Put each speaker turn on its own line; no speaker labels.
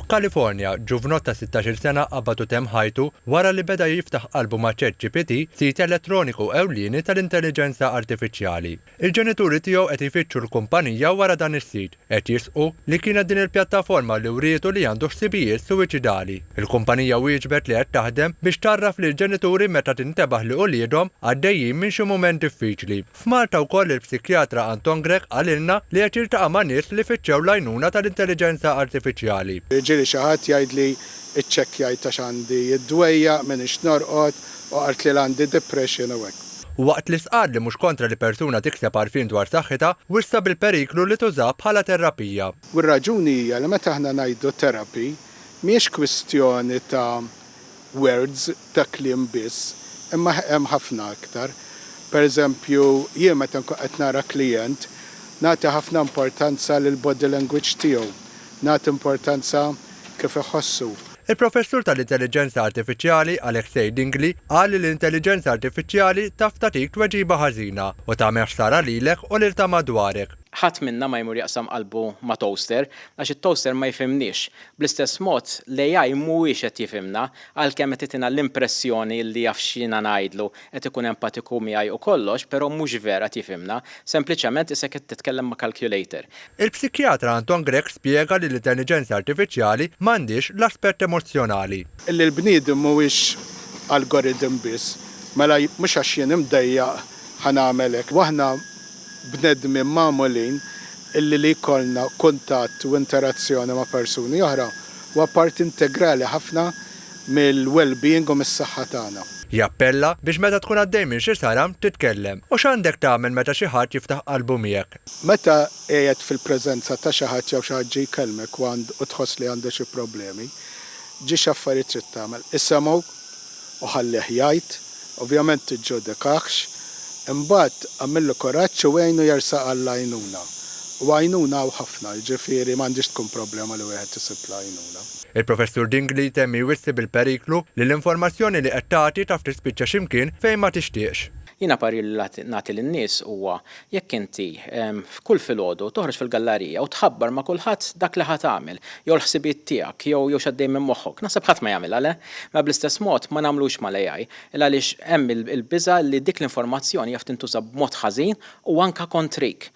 F'Kalifornja, ġuvnot ta' 16 sena qabad temm ħajtu wara li beda jiftaħ qalbu ma' ChatGPT, sit elettroniku ewlieni tal-intelligenza artifiċjali. Il-ġenituri tiegħu qed ifittxu l-kumpanija wara dan is-sit, qed jisqu li kienet din il-pjattaforma li wrietu li għandu ħsibijiet suwiċidali. Il-kumpanija wieġbet li qed taħdem biex tarraf li l-ġenituri meta tintebaħ li uliedhom għaddejjin minn xi mument diffiċli. F'Malta wkoll il-psikjatra Anton Grek qalilna li qed jiltaqa' ma' nies li fittxew l-għajnuna tal-intelligenza artifiċjali.
Ġieli xi ħadd jgħidli iċċekkjaj ta' x'għandi id-dwejja minix norqod u qalt li għandi depression u hekk.
Waqt li sqal li mhux kontra li persuna tikseb għarfien dwar saħħitha, wissa bil-periklu li tuża bħala terapija.
U r-raġuni hija li meta aħna ngħidu therapy mhijiex kwistjoni ta' words ta' kliem biss, imma hemm ħafna aktar. Pereżempju, jien meta nkun qed nara klijent, nagħti ħafna importanza lil body language tiegħu, nagħti importanza kif iħossu.
Il-professur tal-intelligenza artifiċjali Alexej Dingley qal li l-intelligenza artifiċjali taf tagħtik tweġiba ħażina u tagħmel ħsara lilek u lil ta' madwarek.
Ħadd minna ma jmur jaqsam qalbu ma' toaster, għax it-toaster ma jifhimniex. Bl-istess mod l-AI mhuwiex qed jifhimna għalkemm qed itina l-impressjoni li jaf x'jiena ngħidlu qed ikun empatiku miegħi u kollox, però mhux vera qed jifhimna, sempliċement isek qed titkellem ma' calculator.
Il-psikjatra Anton Grek spjega li l-intelligenza artifiċjali m'għandix l-aspett emozjonali.
Illi l-bniedem mhuwiex algoritm biss, mela mhux għax jien imdejjaq ħanagħmel hekk. Waħna bnedmin magħmulin illi li jkollna kuntatt u interazzjoni ma' persuni oħra huwa part integrali ħafna mill-well-being u mis-saħħa tagħna.
Jappella biex meta tkun għaddej minn xi saram titkellem. U x'għandek tagħmel meta xi ħadd jiftaħ qalbu miegħek?
Meta qiegħed fil-preżenza ta' xi ħadd jew xi ħadd ġie jkellmek u tħoss li għandu xi problemi, ġi x'affarijiet trid tagħmel. Issemgħu u ħallih jgħid, ovvjament tiġġudikax, imbagħad għamillu koraġġ u għajnu jersaq għall-għajnuna. U għajnuna u ħafna, ġifieri m'għandix tkun problema li wieħed isib l-għajnuna.
Il-professur Dingley temmi wissi bil-periklu li l-informazzjoni li qed tagħti taf tispiċċa x'imkien fejn ma tixtieqx.
Jiena pari li nagħti lin-nies huwa jekk inti f'kull filgħodu toħroġ fil-gallerija u tħabbar ma' kulħadd dak li ħadd tagħmel, jew l-ħsibiet tiegħek jew x'għaddej minn moħħok. Naħseb ħadd ma jagħmel għale, ma bl-istess mod ma nagħmlux mal-AI għaliex hemm il-biża' li dik l-informazzjoni jaf tintuża b'mod ħażin u anke kontrik.